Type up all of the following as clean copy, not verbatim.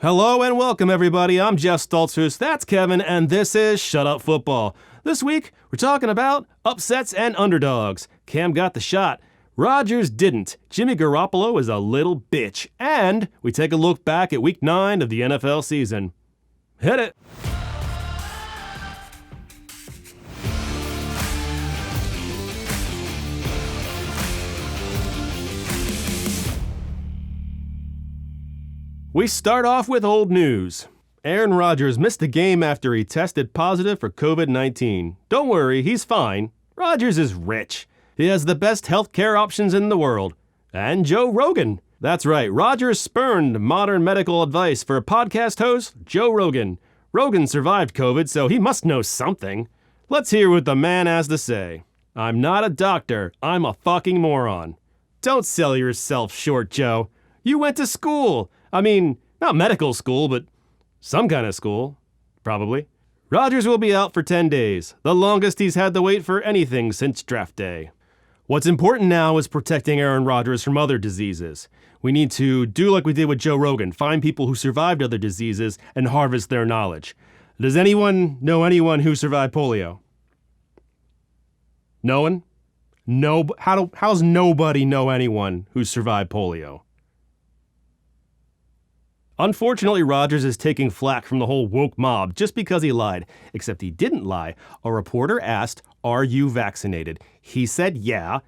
Hello and welcome, everybody. I'm Jeff Stoltzfus, that's Kevin, and this is Shut Up Football. This week, we're talking about upsets and underdogs. Cam got the shot. Rodgers didn't. Jimmy Garoppolo is a little bitch. And we take a look back at Week 9 of the NFL season. Hit it! We start off with old news. Aaron Rodgers missed the game after he tested positive for COVID-19. Don't worry, he's fine. Rodgers is rich. He has the best healthcare options in the world. And Joe Rogan. That's right, Rodgers spurned modern medical advice for podcast host Joe Rogan. Rogan survived COVID, so he must know something. Let's hear what the man has to say. I'm not a doctor, I'm a fucking moron. Don't sell yourself short, Joe. You went to school. I mean, not medical school, but some kind of school. Probably. Rodgers will be out for 10 days, the longest he's had to wait for anything since draft day. What's important now is protecting Aaron Rodgers from other diseases. We need to do like we did with Joe Rogan, find people who survived other diseases and harvest their knowledge. Does anyone know anyone who survived polio? No one? No. How's nobody know anyone who survived polio? Unfortunately, Rodgers is taking flack from the whole woke mob just because he lied. Except he didn't lie. A reporter asked, "Are you vaccinated?" He said, "Yeah."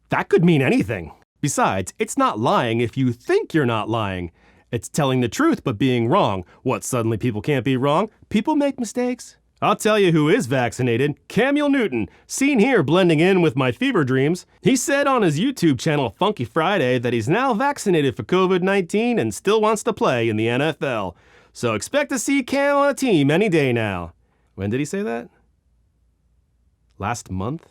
That could mean anything. Besides, it's not lying if you think you're not lying. It's telling the truth but being wrong. What, suddenly people can't be wrong? People make mistakes. I'll tell you who is vaccinated. Camille Newton, seen here blending in with my fever dreams. He said on his YouTube channel Funky Friday that he's now vaccinated for COVID-19 and still wants to play in the NFL. So expect to see Cam on a team any day now. When did he say that? Last month?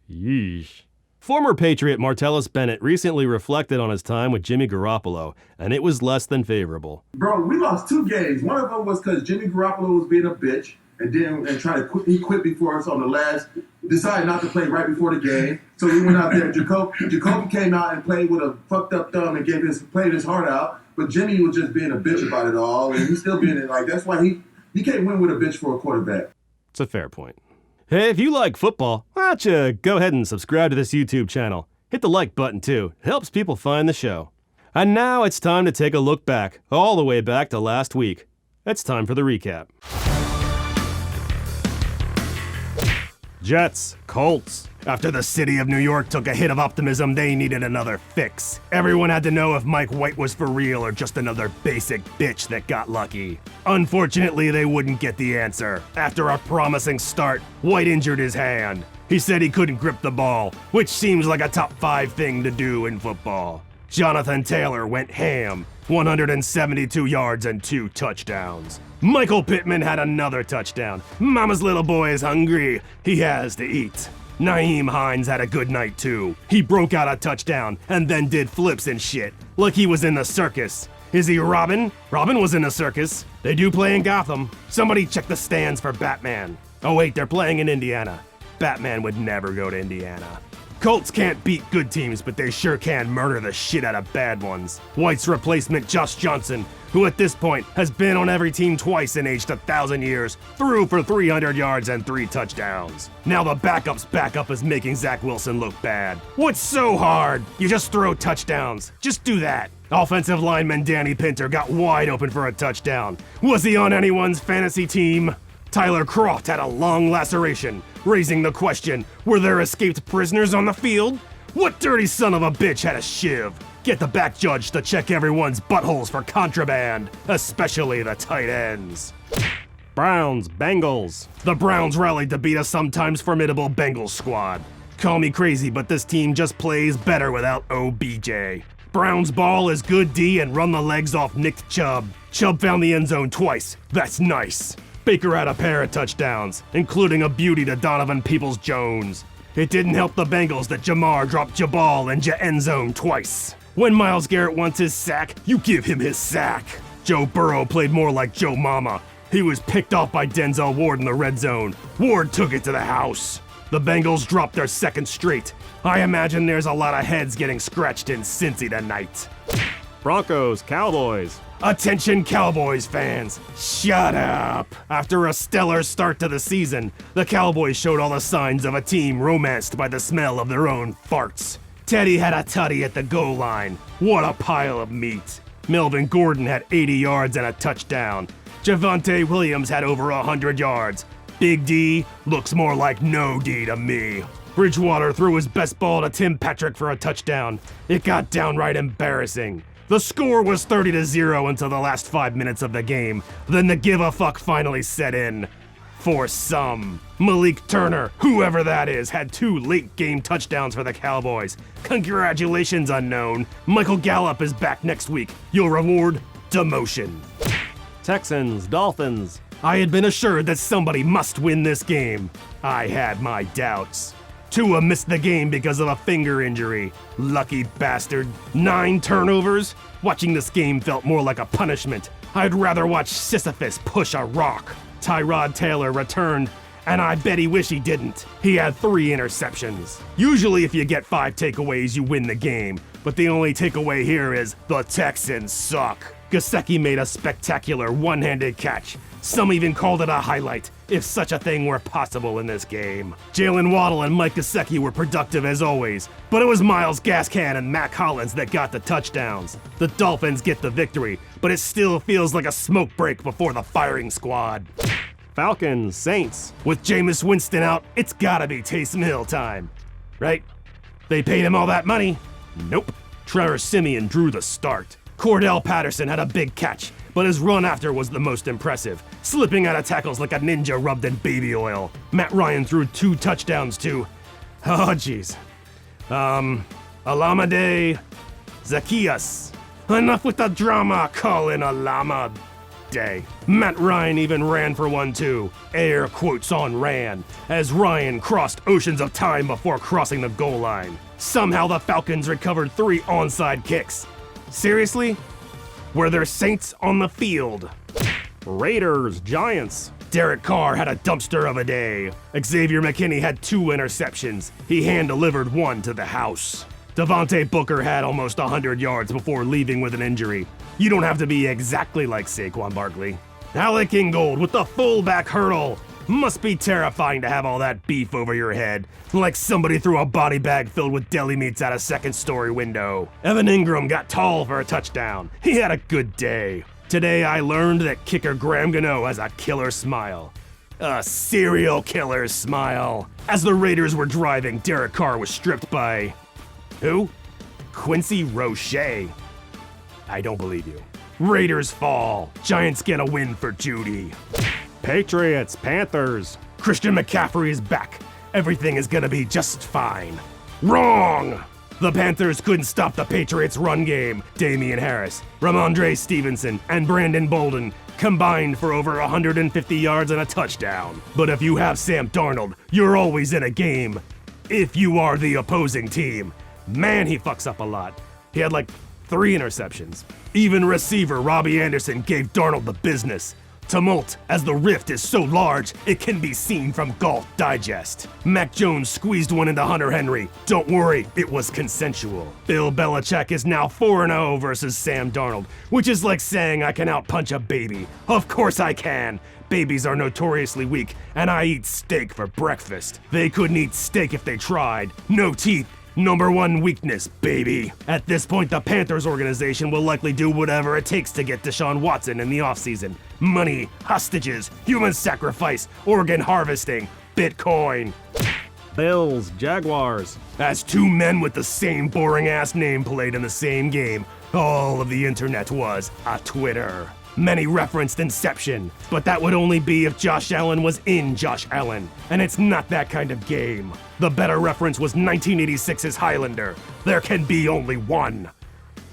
Yeesh. Former Patriot Martellus Bennett recently reflected on his time with Jimmy Garoppolo, and it was less than favorable. Bro, we lost 2 games. One of them was because Jimmy Garoppolo was being a bitch and tried to quit. He quit before us on the last, decided not to play right before the game. So we went out there. Jacoby came out and played with a fucked up thumb and played his heart out. But Jimmy was just being a bitch about it all, and he's still being it. Like, that's why you can't win with a bitch for a quarterback. It's a fair point. Hey, if you like football, why don't you go ahead and subscribe to this YouTube channel. Hit the like button too. It helps people find the show. And now it's time to take a look back, all the way back to last week. It's time for the recap. Jets, Colts. After the city of New York took a hit of optimism, they needed another fix. Everyone had to know if Mike White was for real or just another basic bitch that got lucky. Unfortunately, they wouldn't get the answer. After a promising start, White injured his hand. He said he couldn't grip the ball, which seems like a top 5 thing to do in football. Jonathan Taylor went ham, 172 yards and 2 touchdowns. Michael Pittman had another touchdown. Mama's little boy is hungry. He has to eat. Nyheim Hines had a good night too. He broke out a touchdown and then did flips and shit, like he was in the circus. Is he Robin? Robin was in a circus. They do play in Gotham. Somebody check the stands for Batman. Oh wait, they're playing in Indiana. Batman would never go to Indiana. Colts can't beat good teams, but they sure can murder the shit out of bad ones. White's replacement, Josh Johnson, who at this point has been on every team twice and aged 1,000 years, threw for 300 yards and 3 touchdowns. Now the backup's backup is making Zach Wilson look bad. What's so hard? You just throw touchdowns. Just do that. Offensive lineman Danny Pinter got wide open for a touchdown. Was he on anyone's fantasy team? Tyler Croft had a long laceration, raising the question, were there escaped prisoners on the field? What dirty son of a bitch had a shiv? Get the back judge to check everyone's buttholes for contraband, especially the tight ends. Browns, Bengals. The Browns rallied to beat a sometimes formidable Bengals squad. Call me crazy, but this team just plays better without OBJ. Browns ball is good D and run the legs off Nick Chubb. Chubb found the end zone twice. That's nice. Baker had a pair of touchdowns, including a beauty to Donovan Peoples-Jones. It didn't help the Bengals that Jamar dropped Jabal in end zone twice. When Myles Garrett wants his sack, you give him his sack. Joe Burrow played more like Joe Mama. He was picked off by Denzel Ward in the red zone. Ward took it to the house. The Bengals dropped their second straight. I imagine there's a lot of heads getting scratched in Cincy tonight. Broncos, Cowboys. Attention Cowboys fans, shut up! After a stellar start to the season, the Cowboys showed all the signs of a team romanced by the smell of their own farts. Teddy had a tutty at the goal line. What a pile of meat. Melvin Gordon had 80 yards and a touchdown. Javonte Williams had over 100 yards. Big D looks more like no D to me. Bridgewater threw his best ball to Tim Patrick for a touchdown. It got downright embarrassing. The score was 30-0 until the last 5 minutes of the game. Then the give a fuck finally set in. For some. Malik Turner, whoever that is, had 2 late game touchdowns for the Cowboys. Congratulations, unknown. Michael Gallup is back next week. Your reward? Demotion. Texans, Dolphins. I had been assured that somebody must win this game. I had my doubts. Tua missed the game because of a finger injury. Lucky bastard. 9 turnovers? Watching this game felt more like a punishment. I'd rather watch Sisyphus push a rock. Tyrod Taylor returned, and I bet he wish he didn't. He had 3 interceptions. Usually if you get 5 takeaways, you win the game. But the only takeaway here is the Texans suck. Gesicki made a spectacular one-handed catch. Some even called it a highlight, if such a thing were possible in this game. Jalen Waddle and Mike Gesicki were productive as always, but it was Myles Gaskin and Mac Hollins that got the touchdowns. The Dolphins get the victory, but it still feels like a smoke break before the firing squad. Falcons, Saints. With Jameis Winston out, it's gotta be Taysom Hill time, right? They paid him all that money? Nope. Trevor Siemian drew the start. Cordell Patterson had a big catch, but his run after was the most impressive, slipping out of tackles like a ninja rubbed in baby oil. Matt Ryan threw 2 touchdowns to, Alameda Zacchaeus. Enough with the drama, call in Alama Day. Matt Ryan even ran for one too, air quotes on ran, as Ryan crossed oceans of time before crossing the goal line. Somehow the Falcons recovered 3 onside kicks. Seriously? Were there Saints on the field? Raiders, Giants. Derek Carr had a dumpster of a day. Xavier McKinney had 2 interceptions. He hand-delivered 1 to the house. Devontae Booker had almost 100 yards before leaving with an injury. You don't have to be exactly like Saquon Barkley. Alec Ingold with the fullback hurdle. Must be terrifying to have all that beef over your head, like somebody threw a body bag filled with deli meats out a second-story window. Evan Ingram got tall for a touchdown. He had a good day. Today I learned that kicker Graham Gano has a killer smile. A serial killer smile. As the Raiders were driving, Derek Carr was stripped by... who? Quincy Roche. I don't believe you. Raiders fall. Giants get a win for Judy. Patriots, Panthers. Christian McCaffrey is back. Everything is gonna be just fine. Wrong! The Panthers couldn't stop the Patriots' run game. Damian Harris, Ramondre Stevenson, and Brandon Bolden combined for over 150 yards and a touchdown. But if you have Sam Darnold, you're always in a game. If you are the opposing team. Man, he fucks up a lot. He had like 3 interceptions. Even receiver Robbie Anderson gave Darnold the business. Tumult, as the rift is so large, it can be seen from Golf Digest. Mac Jones squeezed one into Hunter Henry. Don't worry, it was consensual. Bill Belichick is now 4-0 versus Sam Darnold, which is like saying I can outpunch a baby. Of course I can. Babies are notoriously weak, and I eat steak for breakfast. They couldn't eat steak if they tried. No teeth. Number 1 weakness, baby. At this point, the Panthers organization will likely do whatever it takes to get Deshaun Watson in the offseason. Money, hostages, human sacrifice, organ harvesting, Bitcoin. Bills, Jaguars. As 2 men with the same boring-ass name played in the same game, all of the internet was a Twitter. Many referenced Inception, but that would only be if Josh Allen was in Josh Allen, and it's not that kind of game. The better reference was 1986's Highlander. There can be only one.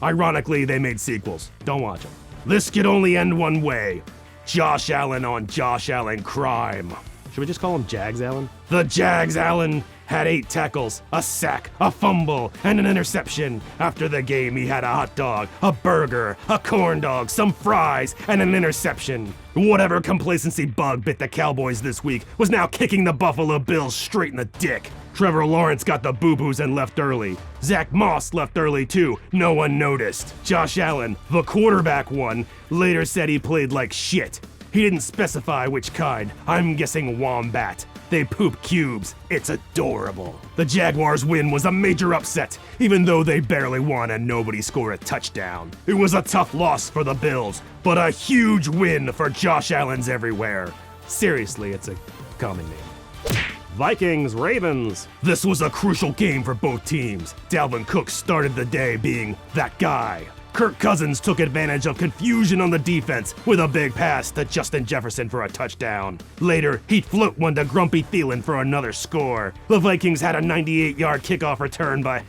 Ironically, they made sequels. Don't watch them. This could only end one way. Josh Allen on Josh Allen crime. Should we just call him Jags Allen? The Jags Allen had 8 tackles, a sack, a fumble, and an interception. After the game, he had a hot dog, a burger, a corn dog, some fries, and an interception. Whatever complacency bug bit the Cowboys this week was now kicking the Buffalo Bills straight in the dick. Trevor Lawrence got the boo-boos and left early. Zach Moss left early too, no one noticed. Josh Allen, the quarterback one, later said he played like shit. He didn't specify which kind, I'm guessing wombat. They poop cubes, it's adorable. The Jaguars' win was a major upset, even though they barely won and nobody scored a touchdown. It was a tough loss for the Bills, but a huge win for Josh Allen's everywhere. Seriously, it's a common name. Vikings-Ravens. This was a crucial game for both teams. Dalvin Cook started the day being that guy. Kirk Cousins took advantage of confusion on the defense with a big pass to Justin Jefferson for a touchdown. Later, he'd float one to Grumpy Thielen for another score. The Vikings had a 98-yard kickoff return by,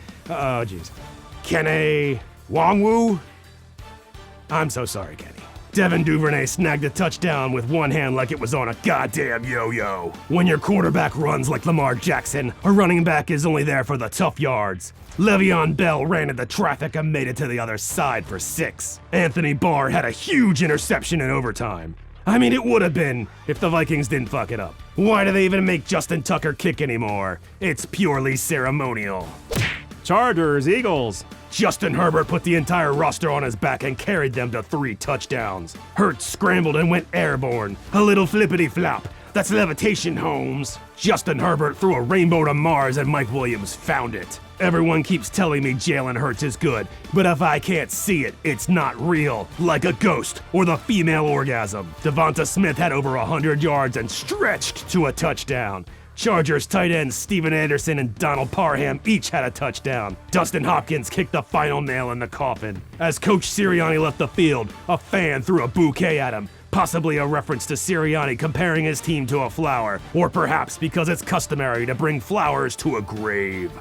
Kenny Wongwu? I'm so sorry, Kenny. Devin Duvernay snagged a touchdown with one hand like it was on a goddamn yo-yo. When your quarterback runs like Lamar Jackson, a running back is only there for the tough yards. Le'Veon Bell ran into traffic and made it to the other side for 6. Anthony Barr had a huge interception in overtime. I mean, it would have been if the Vikings didn't fuck it up. Why do they even make Justin Tucker kick anymore? It's purely ceremonial. Chargers-Eagles. Justin Herbert put the entire roster on his back and carried them to 3 touchdowns. Hurts scrambled and went airborne. A little flippity-flop. That's levitation, Holmes. Justin Herbert threw a rainbow to Mars and Mike Williams found it. Everyone keeps telling me Jalen Hurts is good, but if I can't see it, it's not real. Like a ghost or the female orgasm. Devonta Smith had over 100 yards and stretched to a touchdown. Chargers tight ends Steven Anderson and Donald Parham each had a touchdown. Dustin Hopkins kicked the final nail in the coffin. As Coach Sirianni left the field, a fan threw a bouquet at him. Possibly a reference to Sirianni comparing his team to a flower, or perhaps because it's customary to bring flowers to a grave.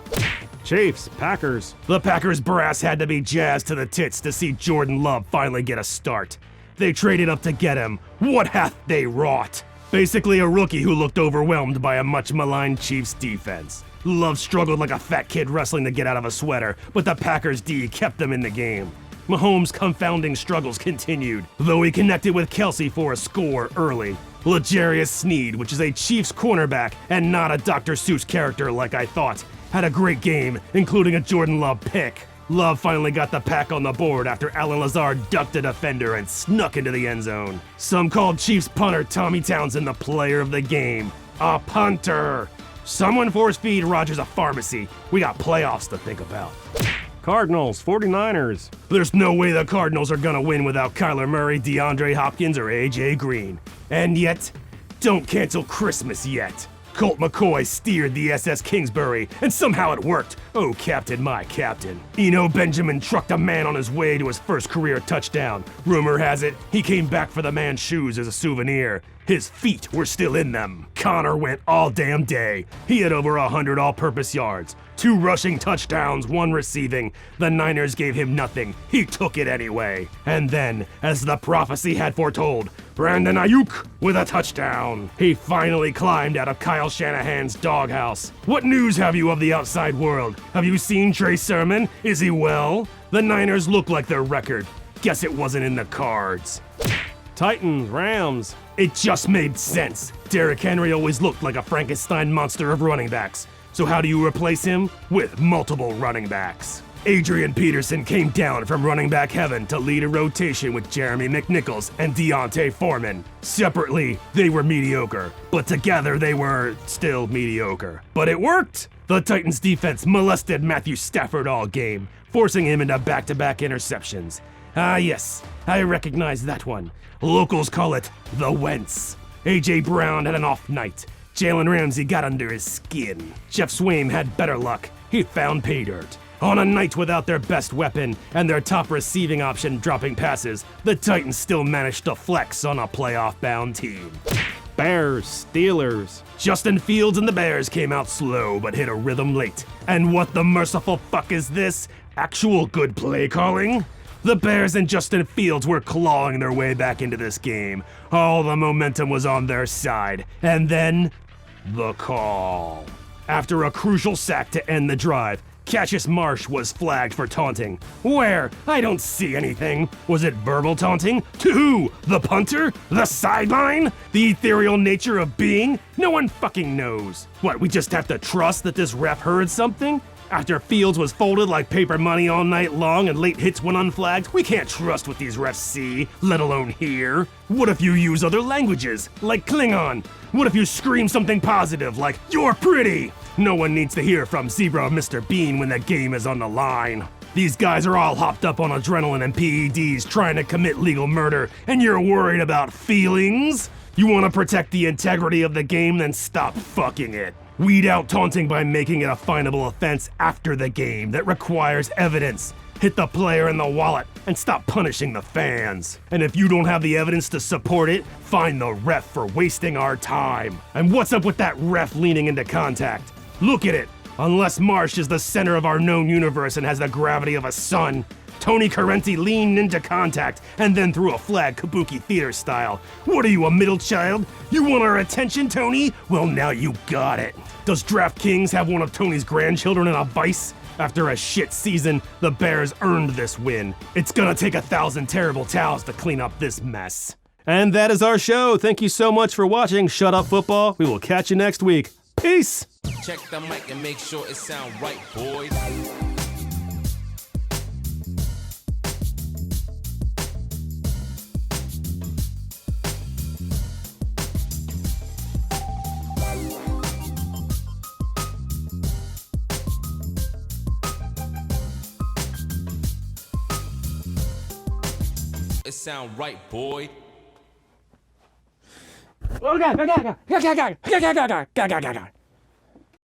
Chiefs-Packers. The Packers brass had to be jazzed to the tits to see Jordan Love finally get a start. They traded up to get him. What hath they wrought? Basically a rookie who looked overwhelmed by a much maligned Chiefs defense. Love struggled like a fat kid wrestling to get out of a sweater, but the Packers D kept them in the game. Mahomes' confounding struggles continued, though he connected with Kelsey for a score early. L'Jarius Sneed, which is a Chiefs cornerback and not a Dr. Seuss character like I thought, had a great game, including a Jordan Love pick. Love finally got the pack on the board after Alan Lazard ducked a defender and snuck into the end zone. Some called Chiefs punter Tommy Townsend the player of the game. A punter! Someone force-feed Rodgers a pharmacy. We got playoffs to think about. Cardinals, 49ers. There's no way the Cardinals are gonna win without Kyler Murray, DeAndre Hopkins, or AJ Green. And yet, don't cancel Christmas yet. Colt McCoy steered the SS Kingsbury, and somehow it worked. Oh, Captain, my Captain. Eno Benjamin trucked a man on his way to his first career touchdown. Rumor has it, he came back for the man's shoes as a souvenir. His feet were still in them. Connor went all damn day. He had over 100 all-purpose yards. 2 rushing touchdowns, 1 receiving. The Niners gave him nothing. He took it anyway. And then, as the prophecy had foretold, Brandon Ayuk with a touchdown. He finally climbed out of Kyle Shanahan's doghouse. What news have you of the outside world? Have you seen Trey Sermon? Is he well? The Niners look like their record. Guess it wasn't in the cards. Titans, Rams. It just made sense. Derrick Henry always looked like a Frankenstein monster of running backs. So how do you replace him? With multiple running backs. Adrian Peterson came down from running back heaven to lead a rotation with Jeremy McNichols and Deontay Foreman. Separately, they were mediocre, but together they were still mediocre. But it worked! The Titans defense molested Matthew Stafford all game, forcing him into back-to-back interceptions. Ah yes, I recognize that one. Locals call it the Wentz. A.J. Brown had an off night. Jalen Ramsey got under his skin. Jeff Swaim had better luck. He found pay dirt. On a night without their best weapon and their top receiving option dropping passes, the Titans still managed to flex on a playoff-bound team. Bears, Steelers. Justin Fields and the Bears came out slow but hit a rhythm late. And what the merciful fuck is this? Actual good play calling? The Bears and Justin Fields were clawing their way back into this game. All the momentum was on their side. And then, the call. After a crucial sack to end the drive, Cassius Marsh was flagged for taunting. Where? I don't see anything. Was it verbal taunting? To who? The punter? The sideline? The ethereal nature of being? No one fucking knows. What, we just have to trust that this ref heard something? After Fields was folded like paper money all night long and late hits went unflagged, we can't trust what these refs see, let alone hear. What if you use other languages, like Klingon? What if you scream something positive, like, "You're pretty"? No one needs to hear from Zebra or Mr. Bean when the game is on the line. These guys are all hopped up on adrenaline and PEDs trying to commit legal murder, and you're worried about feelings? You want to protect the integrity of the game, then stop fucking it. Weed out taunting by making it a finable offense after the game that requires evidence. Hit the player in the wallet and stop punishing the fans. And if you don't have the evidence to support it, find the ref for wasting our time. And what's up with that ref leaning into contact? Look at it. Unless Marsh is the center of our known universe and has the gravity of a sun, Tony Carenti leaned into contact and then threw a flag kabuki theater style. What are you, a middle child? You want our attention, Tony? Well, now you got it. Does DraftKings have one of Tony's grandchildren in a vice? After a shit season, the Bears earned this win. It's gonna take 1,000 terrible towels to clean up this mess. And that is our show. Thank you so much for watching Shut Up Football. We will catch you next week. Peace! Check the mic and make sure it sound right, boys. It sound right, boy. Oh, God.